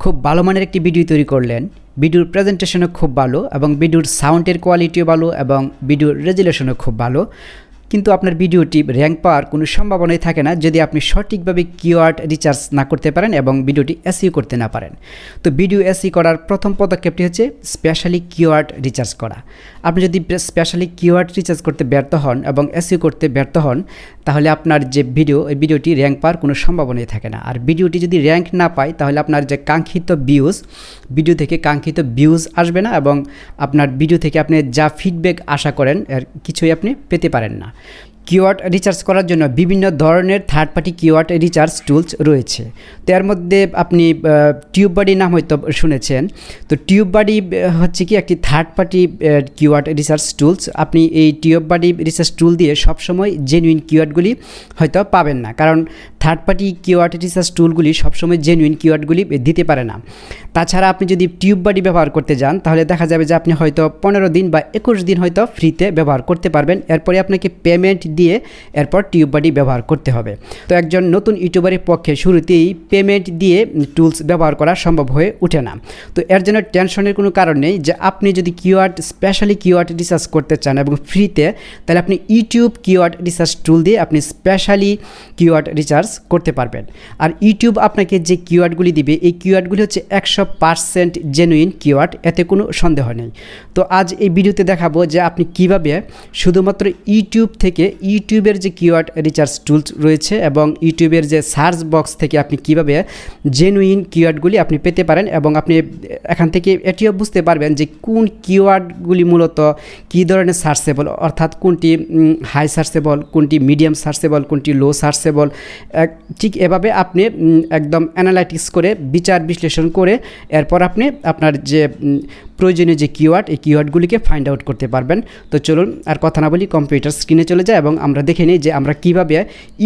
খুব ভালো মানের একটি ভিডিও তৈরি করলেন, ভিডিওর প্রেজেন্টেশনও খুব ভালো এবং ভিডিওর সাউন্ডের কোয়ালিটিও ভালো এবং ভিডিওর রেজুলেশনও খুব ভালো, কিন্তু আপনার ভিডিওটি র্যাঙ্ক পাওয়ার কোনো সম্ভাবনাই থাকে না যদি আপনি সঠিকভাবে কিওয়ার্ড রিসার্চ না করতে পারেন এবং ভিডিওটি এসইও করতে না পারেন। তো ভিডিও এসইও করার প্রথম পদক্ষেপটি হচ্ছে স্পেশালি কিওয়ার্ড রিসার্চ করা। আপনি যদি স্পেশালি কিওয়ার্ড রিসার্চ করতে ব্যর্থ হন এবং এসইও করতে ব্যর্থ হন, তাহলে আপনার যে এই ভিডিওটি র্যাঙ্ক পাওয়ার কোনো সম্ভাবনাই থাকে না। আর ভিডিওটি যদি র্যাঙ্ক না পায়, তাহলে আপনার যে কাঙ্ক্ষিত ভিডিও থেকে কাঙ্ক্ষিত ভিউজ আসবে না এবং আপনার ভিডিও থেকে আপনি যা ফিডব্যাক আশা করেন এর কিছুই আপনি পেতে পারেন না। কিওয়ার্ড রিসার্চ করার জন্য বিভিন্ন ধরনের third party keyword research tools রয়েছে। তো এর মধ্যে আপনি টিউববাডি নাম হয়তো শুনেছেন। তো টিউববাডি হচ্ছে কি একটি third party keyword research tools. আপনি এই টিউববাডি রিসার্চ টুল দিয়ে সবসময় জেনুইন কিওয়ার্ডগুলি হয়তো পাবেন না, কারণ থার্ড পার্টি কিওয়ার্ড রিসার্চ টুলগুলি সবসময় জেনুইন কিওয়ার্ডগুলি দিতে পারে না। তাছাড়া আপনি যদি টিউববাডি ব্যবহার করতে যান, তাহলে দেখা যাবে যে আপনি হয়তো 15 দিন বা 21 দিন হয়তো ফ্রিতে ব্যবহার করতে পারবেন, এরপরে আপনাকে পেমেন্ট দিয়ে এরপর টিউববাডি ব্যবহার করতে হবে। তো একজন নতুন ইউটিউবারের পক্ষে শুরুতেই পেমেন্ট দিয়ে টুলস ব্যবহার করা সম্ভব হয়ে ওঠে না। তো এর জন্য টেনশনের কোনো কারণ নেই। যে আপনি যদি স্পেশালি কিওয়ার্ড রিসার্চ করতে চান এবং ফ্রিতে, তাহলে আপনি ইউটিউব কিওয়ার্ড রিসার্চ টুল দিয়ে আপনি স্পেশালি কিওয়ার্ড রিসার্চ করতে পারবেন। আর ইউটিউব আপনাকে যে কিওয়ার্ডগুলি দিবে, এই কিওয়ার্ডগুলি হচ্ছে 100% জেনুইন কিওয়ার্ড, এতে কোনো সন্দেহ নেই। তো আজ এই ভিডিওতে দেখাবো যে আপনি কিভাবে শুধুমাত্র ইউটিউবের যে কিওয়ার্ড রিসার্চ টুলস রয়েছে এবং ইউটিউবের যে সার্চ বক্স থেকে আপনি কিভাবে জেনুইন কিওয়ার্ডগুলি আপনি পেতে পারেন এবং আপনি এখান থেকে এটিও বুঝতে পারবেন যে কোন কিওয়ার্ডগুলি মূলত কী ধরনের সার্চেবল, অর্থাৎ কোনটি হাই সার্চেবল, কোনটি মিডিয়াম সার্চেবল, কোনটি লো সার্চেবল। ঠিক এভাবে আপনি একদম অ্যানালাইটিক্স করে বিচার বিশ্লেষণ করে এরপর আপনি আপনার যে প্রয়োজনীয় যে কিওয়ার্ড, এই কিওয়ার্ডগুলিকে ফাইন্ড আউট করতে পারবেন। তো চলুন আর কথা না বলি, কম্পিউটার স্ক্রিনে চলে যায় এবং আমরা দেখে নিই যে আমরা কিভাবে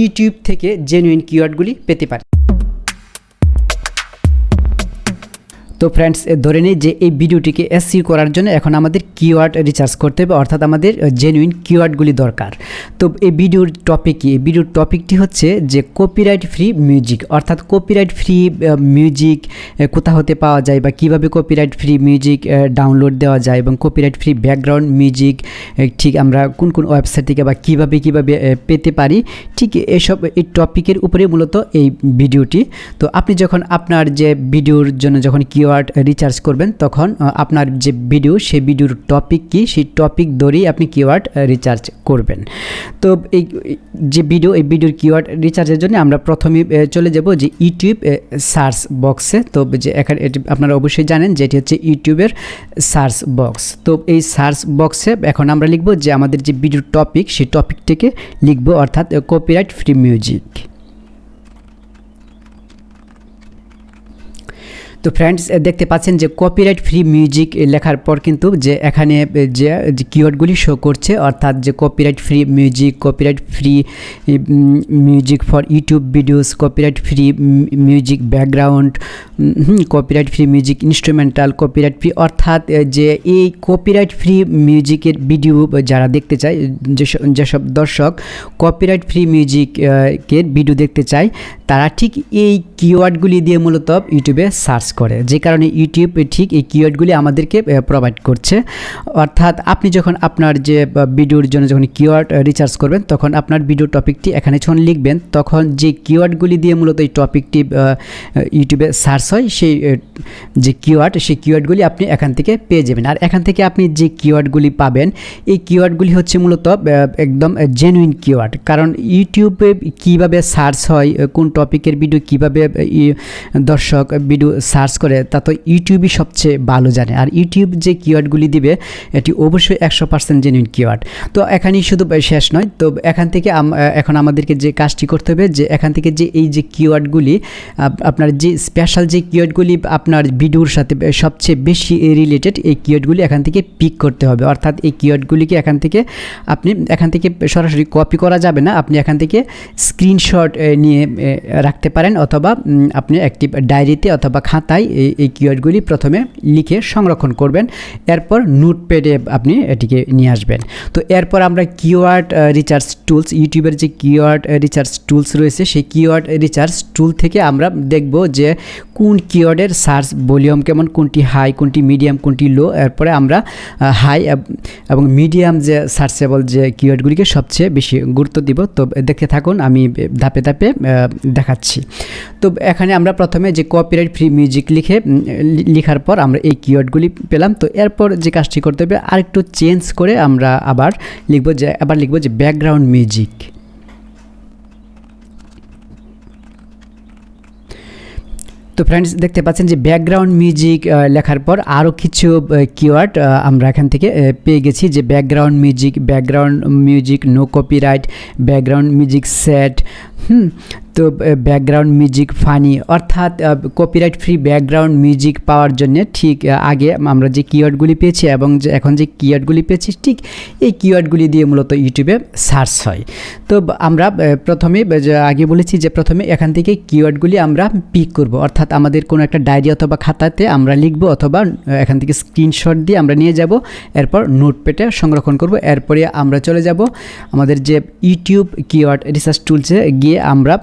ইউটিউব থেকে জেনুইন কিওয়ার্ডগুলি পেতে পারি। তো ফ্রেন্ডস, ধরে নিই যে এই ভিডিওটিকে এসইও করার জন্য এখন আমাদের কিওয়ার্ড রিসার্চ করতে হবে, অর্থাৎ আমাদের জেনুইন কিওয়ার্ডগুলি দরকার। তো এই ভিডিওর টপিক কি? এই ভিডিওর টপিকটি হচ্ছে যে কপিরাইট ফ্রি মিউজিক, অর্থাৎ কপিরাইট ফ্রি মিউজিক কোথা হতে পাওয়া যায় বা কিভাবে কপিরাইট ফ্রি মিউজিক ডাউনলোড দেওয়া যায় এবং কপিরাইট ফ্রি ব্যাকগ্রাউন্ড মিউজিক ঠিক আমরা কোন ওয়েবসাইট থেকে বা কিভাবে পেতে পারি, ঠিক এই টপিকের উপরে মূলত এই ভিডিওটি। তো আপনি যখন আপনার যে ভিডিওর জন্য যখন কিওয়ার্ড রিসার্চ করবেন, তখন আপনার যে ভিডিও, সেই ভিডিওর টপিক কি, সেই টপিক ধরেই আপনি কিওয়ার্ড রিসার্চ করবেন। তো এই যে এই ভিডিওর কিওয়ার্ড রিসার্চের জন্য আমরা প্রথমে চলে যাব যে ইউটিউব সার্চ বক্সে। তো যে এখানে আপনারা অবশ্যই জানেন যে এটি হচ্ছে ইউটিউবের সার্চ বক্স। তো এই সার্চ বক্সে এখন আমরা লিখব যে আমাদের যে ভিডিওর টপিক, সেই টপিকটিকে লিখব, অর্থাৎ কপিরাইট ফ্রি মিউজিক। তো ফ্রেন্ডস, দেখতে পাচ্ছেন যে কপিরাইট ফ্রি মিউজিক লেখার পর কিন্তু যে এখানে যে কিওয়ার্ডগুলি শো করছে, অর্থাৎ যে copyright free music, copyright free music for YouTube videos, copyright free music background, copyright free music instrumental, copyright free, অর্থাৎ যে এই কপিরাইট ফ্রি মিউজিকের ভিডিও যারা দেখতে চায়, যেসব দর্শক কপিরাইট ফ্রি মিউজিকের ভিডিও দেখতে চায়, তারা ঠিক এই কিওয়ার্ডগুলি দিয়ে মূলত ইউটিউবে সার্চ করে, যে কারণে ইউটিউব ঠিক এই কিওয়ার্ডগুলি আমাদেরকে প্রোভাইড করছে। অর্থাৎ আপনি যখন আপনার যে ভিডিওর জন্য যখন কিওয়ার্ড রিসার্চ করবেন, তখন আপনার ভিডিও টপিকটি এখানে যখন লিখবেন, তখন যে কিওয়ার্ডগুলি দিয়ে মূলত এই টপিকটি ইউটিউবে সার্চ হয়, সেই যে সেই কিওয়ার্ডগুলি আপনি এখান থেকে পেয়ে যাবেন। আর এখান থেকে আপনি যে কিওয়ার্ডগুলি পাবেন, এই কিওয়ার্ডগুলি হচ্ছে মূলত একদম জেনুইন কিওয়ার্ড। কারণ ইউটিউবে কীভাবে সার্চ হয়, কোন টপিকের ভিডিও কীভাবে দর্শক ভিডিও সার্চ করে, তা তো ইউটিউবই সবচেয়ে ভালো জানে। আর ইউটিউব যে কিওয়ার্ডগুলি দিবে, এটি অবশ্যই 100% জেনুইন কিওয়ার্ড। তো এখানেই শুধু শেষ নয়, তো এখান থেকে এখন আমাদেরকে যে কাজটি করতে হবে, যে এখান থেকে যে এই যে কিওয়ার্ডগুলি, আপনার যে স্পেশাল যে কিওয়ার্ডগুলি আপনার ভিডিওর সাথে সবচেয়ে বেশি রিলেটেড, এই কিওয়ার্ডগুলি এখান থেকে পিক করতে হবে। অর্থাৎ এই কিওয়ার্ডগুলিকে এখান থেকে সরাসরি কপি করা যাবে না, আপনি এখান থেকে স্ক্রিনশট নিয়ে রাখতে পারেন, অথবা আপনি একটি ডায়েরিতে অথবা খাতা খাতায় এই কিওয়ার্ডগুলি প্রথমে লিখে সংরক্ষণ করবেন, এরপর নোটপ্যাডে আপনি এটিকে নিয়ে আসবেন। তো এরপর আমরা কিওয়ার্ড রিসার্চ টুলস, ইউটিউবের যে কিওয়ার্ড রিসার্চ টুলস রয়েছে সেই কিওয়ার্ড রিসার্চ টুল থেকে আমরা দেখব যে কোন কিওয়ার্ডের সার্চ ভলিউম কেমন, কোনটি হাই, কোনটি মিডিয়াম, কোনটি লো। এরপরে আমরা হাই এবং মিডিয়াম যে সার্চেবল যে কিওয়ার্ডগুলিকে সবচেয়ে বেশি গুরুত্ব দিব। তো দেখতে থাকুন, আমি ধাপে ধাপে দেখাচ্ছি। তো এখানে আমরা প্রথমে যে কপিরাইট ফ্রি মিউজিক লেখার পর আমরা এই কিওয়ার্ডগুলি পেলাম। তো এরপর যে কাজটি করতে হবে আরেকটু চেঞ্জ করে আমরা আবার লিখব যে ব্যাকগ্রাউন্ড মিউজিক। তো ফ্রেন্ডস দেখতে পাচ্ছেন যে ব্যাকগ্রাউন্ড মিউজিক লেখার পর আরও কিছু কিওয়ার্ড আমরা এখান থেকে পেয়ে গেছি, যে background music no copyright, background music set, তো ব্যাকগ্রাউন্ড মিউজিক ফানি, অর্থাৎ কপিরাইট ফ্রি ব্যাকগ্রাউন্ড মিউজিক পাওয়ার জন্য ঠিক আগে আমরা যে কিওয়ার্ডগুলি পেয়েছি এবং এখন যে কিওয়ার্ডগুলি পেয়েছি ঠিক এই কিওয়ার্ডগুলি দিয়ে মূলত ইউটিউবে সার্চ হয়। তো আমরা প্রথমে আগে বলেছি যে প্রথমে এখান থেকে কিওয়ার্ডগুলি আমরা পিক করব, অর্থাৎ আমাদের কোনো একটা ডায়েরি অথবা খাতাতে আমরা লিখব অথবা এখান থেকে স্ক্রিনশট দিয়ে আমরা নিয়ে যাব, এরপর নোটপ্যাডে সংরক্ষণ করব। এরপরে আমরা চলে যাব আমাদের যে ইউটিউব কিওয়ার্ড রিসার্চ টুলসে গিয়ে আমরা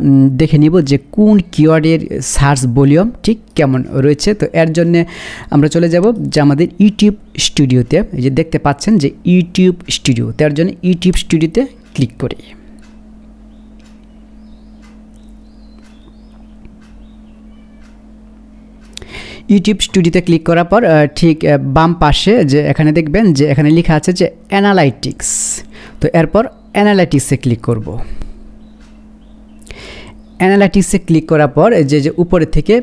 দেখে নিব যে কোন কিওয়ার্ডের সার্চ ভলিউম ঠিক কেমন রয়েছে। তো এর জন্য আমরা চলে যাব যে আমাদের ইউটিউব স্টুডিওতে, এই যে দেখতে পাচ্ছেন যে ইউটিউব স্টুডিও, তার জন্য ইউটিউব স্টুডিওতে ক্লিক করি। ইউটিউব স্টুডিওতে ক্লিক করার পর ঠিক বাম পাশে যে এখানে দেখবেন যে এখানে লেখা আছে যে অ্যানালাইটিক্স। তো এরপর অ্যানালাইটিক্সে ক্লিক করব। অ্যানালাইটিক্সে ক্লিক করার পর যে উপরে থেকে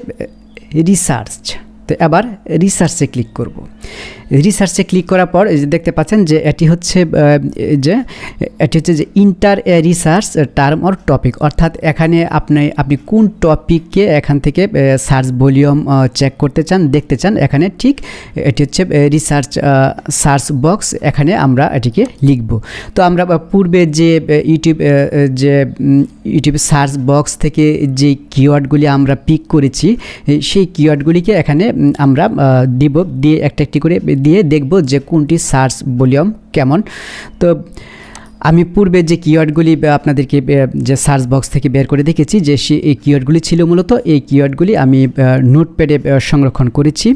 রিসার্চ, তো এবার রিসার্চে ক্লিক করব। রিসার্চে ক্লিক করার পর এই যে দেখতে পাচ্ছেন যে এটি হচ্ছে যে inter a research term or topic, অর্থাৎ এখানে আপনি কোন টপিককে এখান থেকে সার্চ ভলিউম চেক করতে চান, দেখতে চান, এখানে ঠিক এটি হচ্ছে রিসার্চ সার্চ বক্স, এখানে আমরা এটিকে লিখব। তো আমরা পূর্বে যে ইউটিউব সার্চ বক্স থেকে যে কিওয়ার্ডগুলি আমরা পিক করেছি সেই কিওয়ার্ডগুলিকে এখানে আমরা দিয়ে একটি করে দিয়ে দেখব যে কোনটি সার্চ ভলিউম কেমন। তো আমি পূর্বে যে কিওয়ার্ডগুলি আপনাদেরকে যে সার্চ বক্স থেকে বের করে দেখেছি যে এই কিওয়ার্ডগুলি ছিল মূলত এই কিওয়ার্ডগুলি আমি নোটপ্যাডে সংরক্ষণ করেছি।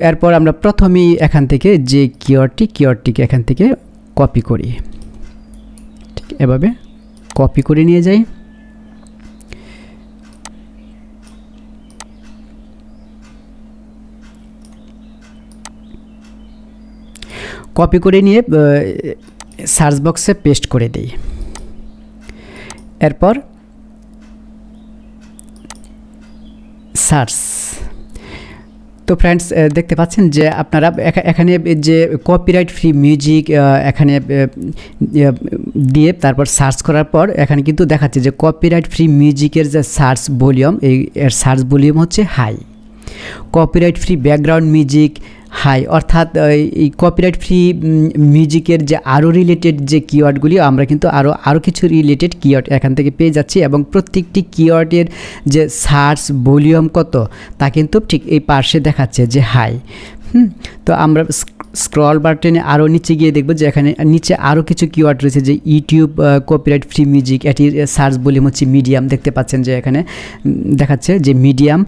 এরপর আমরা প্রথমেই এখান থেকে যে কিওয়ার্ডটিকে এখান থেকে কপি করি, ঠিক এভাবে কপি করে নিয়ে যাই। কপি করে নিয়ে সার্চ বক্সে পেস্ট করে দেই। এরপর সার্চ। তো ফ্রেন্ডস দেখতে পাচ্ছেন যে আপনারা এখানে যে কপিরাইট ফ্রি মিউজিক এখানে দিয়ে তারপর সার্চ করার পর এখানে কিন্তু দেখাচ্ছে যে কপিরাইট ফ্রি মিউজিকের যে সার্চ ভলিউম, এর সার্চ ভলিউম হচ্ছে high. Copyright free background music high, অর্থাৎ এই কপিরাইট ফ্রি মিউজিকের যে আরও রিলেটেড যে কিওয়ার্ডগুলি আমরা কিন্তু আরও কিছু রিলেটেড কিওয়ার্ড এখান থেকে পেয়ে যাচ্ছি এবং প্রত্যেকটি কিওয়ার্ডের যে সার্চ ভলিউম কত তা কিন্তু ঠিক এই পাশে দেখাচ্ছে যে হাই। তো আমরা স্ক্রল বাটনে আরও নিচে গিয়ে দেখব যে এখানে নিচে আরও কিছু কিওয়ার্ড রয়েছে যে ইউটিউব কপিরাইট ফ্রি মিউজিক, এটির সার্চ ভলিউম হচ্ছে মিডিয়াম। দেখতে পাচ্ছেন যে এখানে দেখাচ্ছে যে medium.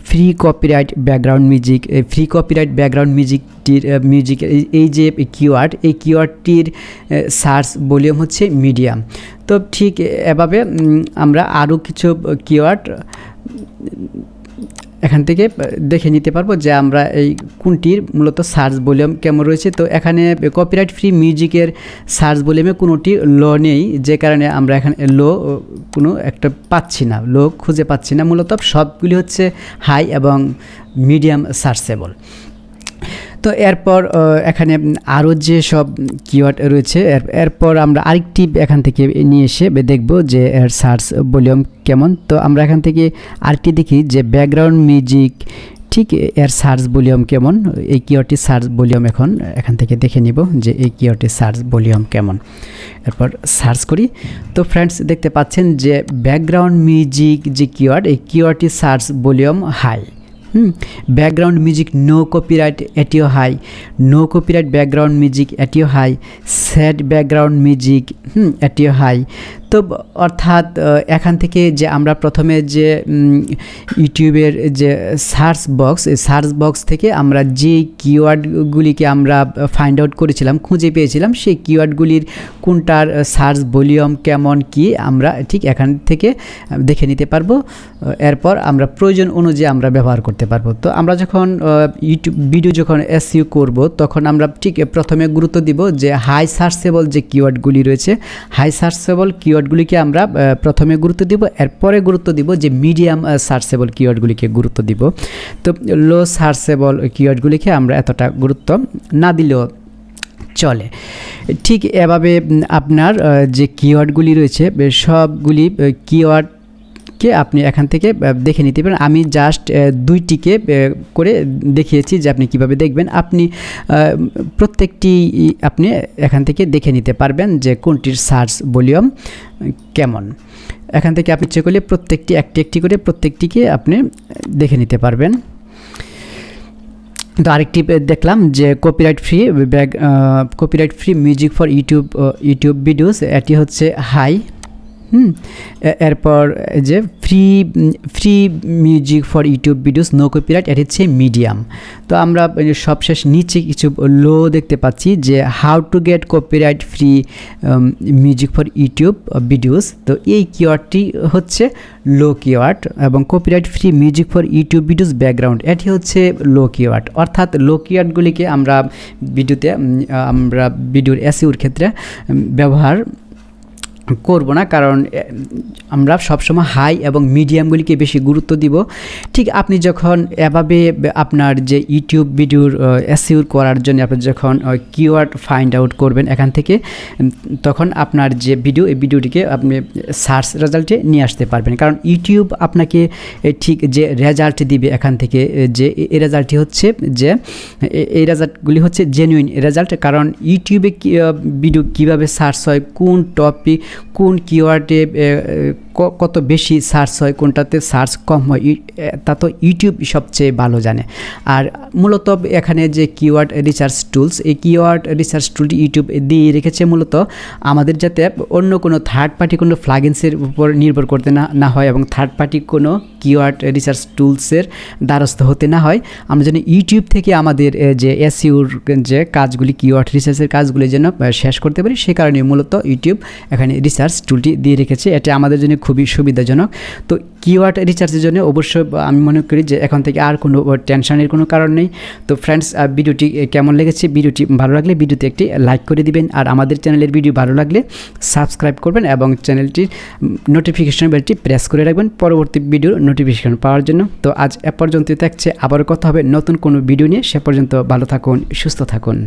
Free copyright background music এই যে কিওয়ার্ড, এই কিওয়ার্ডটির সার্চ ভলিউম হচ্ছে মিডিয়াম। তো ঠিক এভাবে আমরা আরও কিছু কিওয়ার্ড এখান থেকে দেখে নিতে পারবো যে আমরা এই কোনটির মূলত সার্চ ভলিউম কেমন রয়েছে। তো এখানে কপিরাইট ফ্রি মিউজিকের সার্চ ভলিউমে কোনোটি লো নেই, যে কারণে আমরা এখানে লো কোনো একটা পাচ্ছি না, লো খুঁজে পাচ্ছি না। মূলত সবগুলি হচ্ছে হাই এবং মিডিয়াম সার্চেবল। তো এরপর এখানে আরও যে সব কিওয়ার্ড রয়েছে এরপর আমরা আরেকটি এখান থেকে নিয়ে এসে দেখব যে এর সার্চ ভলিউম কেমন। তো আমরা এখান থেকে আরেকটি দেখি যে ব্যাকগ্রাউন্ড মিউজিক, ঠিক এর সার্চ ভলিউম কেমন, এই কিওয়ার্ডটির সার্চ ভলিউম এখান থেকে দেখে নিব যে এই কিওয়ার্ডটির সার্চ ভলিউম কেমন। এরপর সার্চ করি, তো ফ্রেন্ডস দেখতে পাচ্ছেন যে ব্যাকগ্রাউন্ড মিউজিক যে কিওয়ার্ড, এই কিওয়ার্ডটির search volume high. Background music no copyright এটিও high, no copyright background music এটিও হাই, স্যাড ব্যাকগ্রাউন্ড মিউজিক এটিও হাই। তো অর্থাৎ এখান থেকে যে আমরা প্রথমে যে ইউটিউবের যে সার্চ বক্স, এই সার্চ বক্স থেকে আমরা যে কিওয়ার্ডগুলিকে আমরা ফাইন্ড আউট করেছিলাম, খুঁজে পেয়েছিলাম, সেই কিওয়ার্ডগুলির কোনটার সার্চ ভলিউম কেমন কি আমরা ঠিক এখান থেকে দেখে নিতে পারবো। এরপর আমরা প্রয়োজন অনুযায়ী আমরা ব্যবহার করতে পারবো। তো আমরা যখন ইউটিউব ভিডিও যখন এসইও করব, তখন আমরা ঠিক প্রথমে গুরুত্ব দিব যে হাই সার্চেবল যে কিওয়ার্ডগুলি রয়েছে, হাই সার্চেবল কিওয়ার্ডগুলিকে আমরা প্রথমে গুরুত্ব দিব, এরপরে গুরুত্ব দিব যে মিডিয়াম সার্চেবল কিওয়ার্ডগুলিকে গুরুত্ব দিব। তো লো সার্চেবল কিওয়ার্ডগুলিকে আমরা এতটা গুরুত্ব না দিলেও চলে। ঠিক এভাবে আপনার যে কিওয়ার্ডগুলি রয়েছে সবগুলি কিওয়ার্ডকে আপনি এখান থেকে দেখে নিতে পারেন। আমি জাস্ট দুইটিকে করে দেখিয়েছি যে আপনি কিভাবে দেখবেন। আপনি প্রত্যেকটি আপনি এখান থেকে দেখে নিতে পারবেন যে কোনটির সার্চ ভলিউম কেমন। এখান থেকে আপনি চেক করলে প্রত্যেকটি একটি করে প্রত্যেকটিকে আপনি দেখে নিতে পারবেন। তো আরেকটি দেখলাম যে copyright free music for YouTube videos, এটি হচ্ছে হাই। এরপর যে free music for YouTube videos no copyright, এটি হচ্ছে মিডিয়াম। তো আমরা সবশেষ নিচে কিছু লো দেখতে পাচ্ছি যে how to get copyright free music for YouTube videos. তো এই কিওয়ার্ডটি হচ্ছে লো কিওয়ার্ড, এবং copyright free music for YouTube videos background, এটি হচ্ছে লো কিওয়ার্ড। অর্থাৎ লো কিওয়ার্ডগুলিকে আমরা ভিডিওর এসইওর ক্ষেত্রে ব্যবহার করব না, কারণ আমরা সবসময় হাই এবং মিডিয়ামগুলিকে বেশি গুরুত্ব দিব। ঠিক আপনি যখন এভাবে আপনার যে ইউটিউব ভিডিওর এসইও করার জন্য আপনি যখন কিওয়ার্ড ফাইন্ড আউট করবেন এখান থেকে, তখন আপনার যে এই ভিডিওটিকে আপনি সার্চ রেজাল্টে নিয়ে আসতে পারবেন। কারণ ইউটিউব আপনাকে ঠিক যে রেজাল্ট দিবে এখান থেকে, যে এই রেজাল্টটি হচ্ছে যে এই রেজাল্টগুলি হচ্ছে জেনুইন রেজাল্ট। কারণ ইউটিউবে ভিডিও কীভাবে সার্চ হয়, কোন টপিক কোন কিওয়ার্ডে কত বেশি সার্চ হয়, কোনটাতে সার্চ কম হয়, তা তো ইউটিউব সবচেয়ে ভালো জানে। আর মূলত এখানে যে কিওয়ার্ড রিসার্চ টুলস, এই কিওয়ার্ড রিসার্চ টুলটি ইউটিউব দিয়ে রেখেছে মূলত আমাদের যাতে অন্য কোনো থার্ড পার্টি কোনো প্লাগইনসের উপর নির্ভর করতে না হয়, এবং থার্ড পার্টি কোনো কিওয়ার্ড রিসার্চ টুলসের দ্বারস্থ হতে না হয়। আমরা যেন ইউটিউব থেকে আমাদের যে এসইওর যে কাজগুলি, কিওয়ার্ড রিসার্চের কাজগুলি যেন শেষ করতে পারি, সে কারণে মূলত ইউটিউব এখানে রিসার্চ টুলটি দিয়ে রেখেছে। এটা আমাদের জন্য খুবই সুবিধাজনক। তো কিওয়ার্ড রিসার্চের জন্য অবশ্যই আমি মনে করি যে এখন থেকে আর কোনো টেনশনের কোনো কারণ নেই। তো ফ্রেন্ডস, ভিডিওটি কেমন লেগেছে, ভিডিওটি ভালো লাগলে ভিডিওতে একটি লাইক করে দিবেন, আর আমাদের চ্যানেলের ভিডিও ভালো লাগলে সাবস্ক্রাইব করবেন এবং চ্যানেলটির নোটিফিকেশন বেলটি প্রেস করে রাখবেন পরবর্তী ভিডিওর নোটিফিকেশন পাওয়ার জন্য। তো আজ এ পর্যন্তই থাকছে, আবারও কথা হবে নতুন কোনো ভিডিও নিয়ে। সে পর্যন্ত ভালো থাকুন, সুস্থ থাকুন।